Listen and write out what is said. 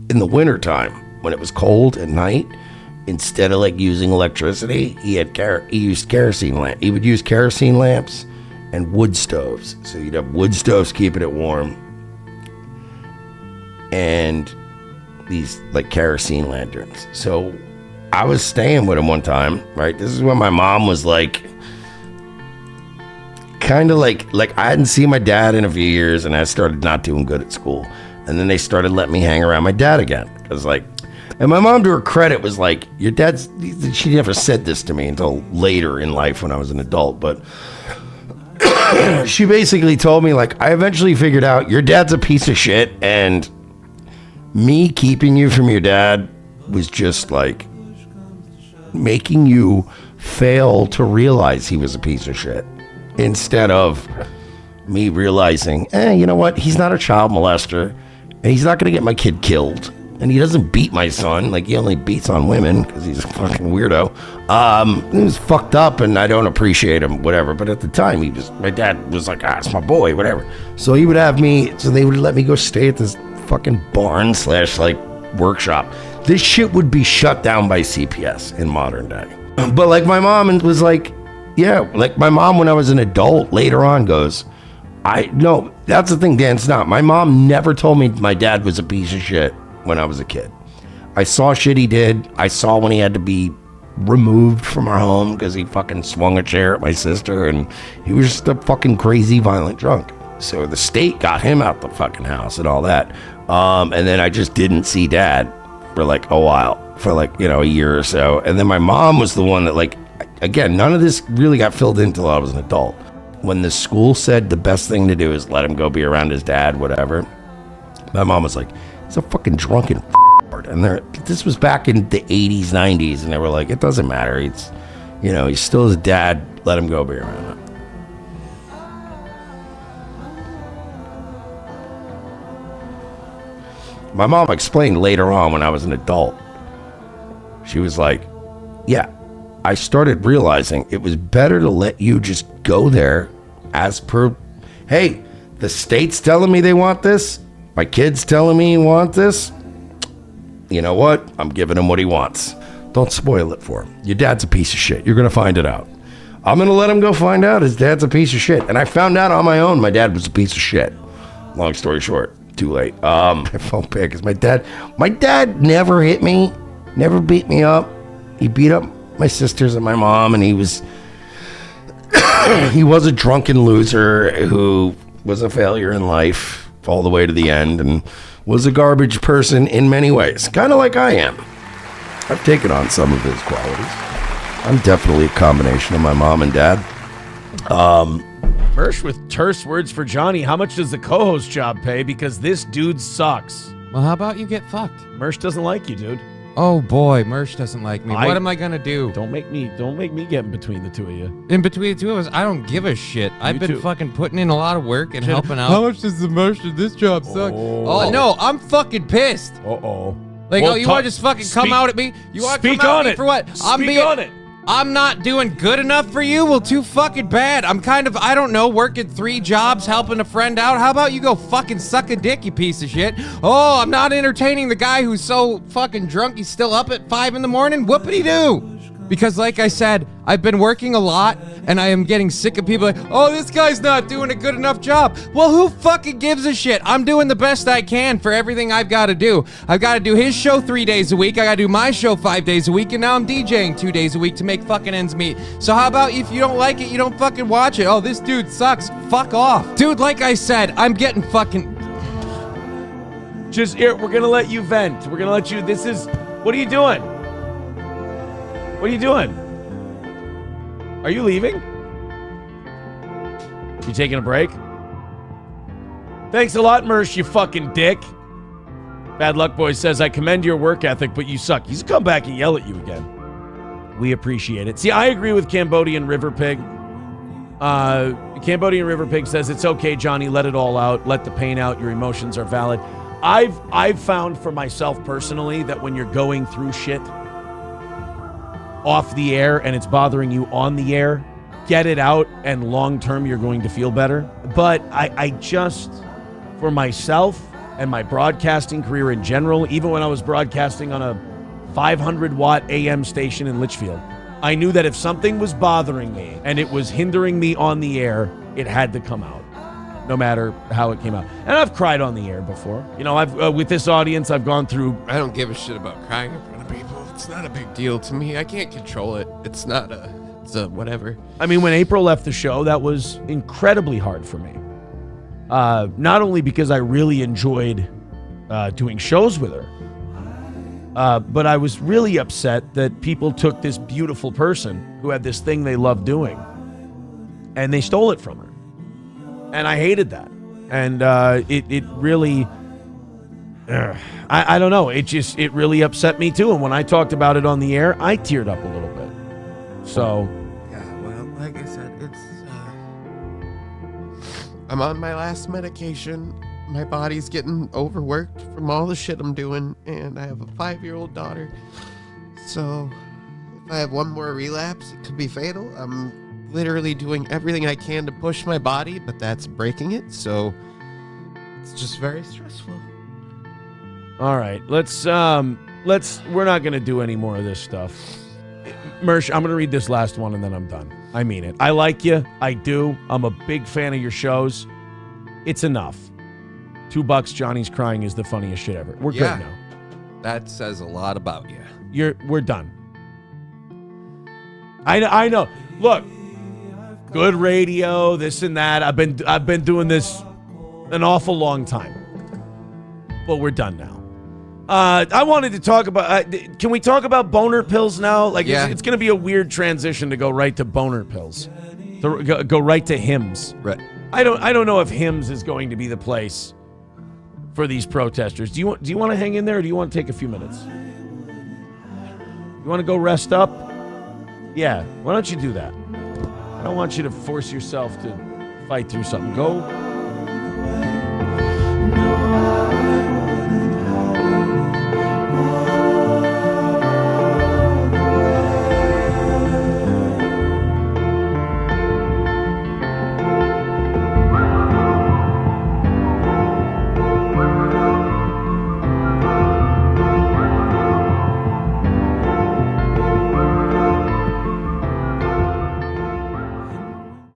in the wintertime, when it was cold at night, instead of like using electricity, he used kerosene lamp. He would use kerosene lamps and wood stoves. So you'd have wood stoves keeping it warm, and these like kerosene lanterns. So I was staying with him one time, right? This is when my mom was like, kind of like I hadn't seen my dad in a few years, and I started not doing good at school. And then they started letting me hang around my dad again. I was like, and my mom, to her credit, was like, your dad's, she never said this to me until later in life when I was an adult, but she basically told me, like, I eventually figured out your dad's a piece of shit, and me keeping you from your dad was just like making you fail to realize he was a piece of shit, instead of me realizing, you know what, he's not a child molester, and he's not gonna get my kid killed, and he doesn't beat my son. Like, he only beats on women because he's a fucking weirdo. He was fucked up, and I don't appreciate him, whatever. But at the time, my dad was like, it's my boy, whatever. So he would have me, so they would let me go stay at this fucking barn / like workshop. This shit would be shut down by CPS in modern day. But like my mom was like, yeah, like my mom when I was an adult later on goes, no, that's the thing, Dan, it's not. My mom never told me my dad was a piece of shit when I was a kid. I saw shit he did. I saw when he had to be removed from our home because he fucking swung a chair at my sister, and he was just a fucking crazy, violent drunk. So the state got him out the fucking house and all that. And then I just didn't see dad for like a while, for like, a year or so. And then my mom was the one that, like, again, none of this really got filled in until I was an adult. When the school said the best thing to do is let him go be around his dad, whatever, my mom was like, he's a fucking drunken and this was back in the 80s, 90s, and they were like, it doesn't matter. He's still his dad. Let him go be around him. My mom explained later on when I was an adult. She was like, yeah, I started realizing it was better to let you just go there as per, hey, the state's telling me they want this. My kid's telling me he wants this. You know what? I'm giving him what he wants. Don't spoil it for him. Your dad's a piece of shit. You're going to find it out. I'm going to let him go find out his dad's a piece of shit. And I found out on my own my dad was a piece of shit. Long story short, too late. I felt bad because my dad never hit me, never beat me up. He beat up my sisters and my mom, and he was a drunken loser who was a failure in life all the way to the end, and was a garbage person in many ways, kind of like I am. I've taken on some of his qualities. I'm definitely a combination of my mom and dad. Mersh with terse words for Johnny. How much does the co-host job pay? Because this dude sucks. Well, how about you get fucked? Mersh doesn't like you, dude. Oh boy, Mersh doesn't like me. What am I gonna do? Don't make me get in between the two of you. In between the two of us, I don't give a shit. I've been fucking putting in a lot of work and helping out. How much does the Mersh of this job suck? Oh no, I'm fucking pissed. Uh-oh. Like, well, you want to just fucking come out at me? You want to come out at me for what? Speak on it. I'm not doing good enough for you? Well, too fucking bad. I'm kind of, I don't know, working 3 jobs, helping a friend out. How about you go fucking suck a dick, you piece of shit? Oh, I'm not entertaining the guy who's so fucking drunk he's still up at 5 in the morning? Whoopity-doo. Because like I said, I've been working a lot, and I am getting sick of people like, oh, this guy's not doing a good enough job. Well, who fucking gives a shit? I'm doing the best I can for everything I've got to do. I've got to do his show 3 days a week. I got to do my show 5 days a week, and now I'm DJing 2 days a week to make fucking ends meet. So how about if you don't like it, you don't fucking watch it? Oh, this dude sucks. Fuck off. Dude, like I said, I'm getting fucking... Just here, we're going to let you vent. We're going to let you... What are you doing? What are you doing? Are you leaving? You taking a break? Thanks a lot, Mersh, you fucking dick. Bad Luck Boy says, I commend your work ethic, but you suck. He's come back and yell at you again. We appreciate it. See, I agree with Cambodian River Pig. Cambodian River Pig says, it's okay, Johnny, let it all out. Let the pain out. Your emotions are valid. I've found for myself personally that when you're going through shit off the air and it's bothering you on the air, get it out, and long term you're going to feel better. But I just, for myself, and my broadcasting career in general, even when I was broadcasting on a 500-watt AM station in Litchfield, I knew that if something was bothering me and it was hindering me on the air, it had to come out, no matter how it came out. And I've cried on the air before. You know, I've with this audience, I've gone through... I don't give a shit about crying in front of people. It's not a big deal to me. I can't control it. It's a whatever. I mean, when April left the show, that was incredibly hard for me. Not only because I really enjoyed doing shows with her, but I was really upset that people took this beautiful person who had this thing they loved doing and they stole it from her. And I hated that. And it really, I don't know. It really upset me too. And when I talked about it on the air, I teared up a little bit. So. Yeah, well, like I said, I'm on my last medication. My body's getting overworked from all the shit I'm doing, and I have a 5-year-old daughter. So if I have one more relapse, it could be fatal. I'm literally doing everything I can to push my body, but that's breaking it. So it's just very stressful. All right, let's we're not going to do any more of this stuff. Mersh, I'm going to read this last one and then I'm done. I mean it. I like you. I do. I'm a big fan of your shows. It's enough. $2, Johnny's crying is the funniest shit ever. We're good now. That says a lot about you. We're done. I know. Look, good radio, this and that. I've been doing this an awful long time. But we're done now. I wanted to talk about. Can we talk about boner pills now? Like, it's going to be a weird transition to go right to boner pills, to go right to hymns. Right. I don't know if hymns is going to be the place for these protesters. Do you want to hang in there, or do you want to take a few minutes? You want to go rest up? Yeah. Why don't you do that? I don't want you to force yourself to fight through something. Go.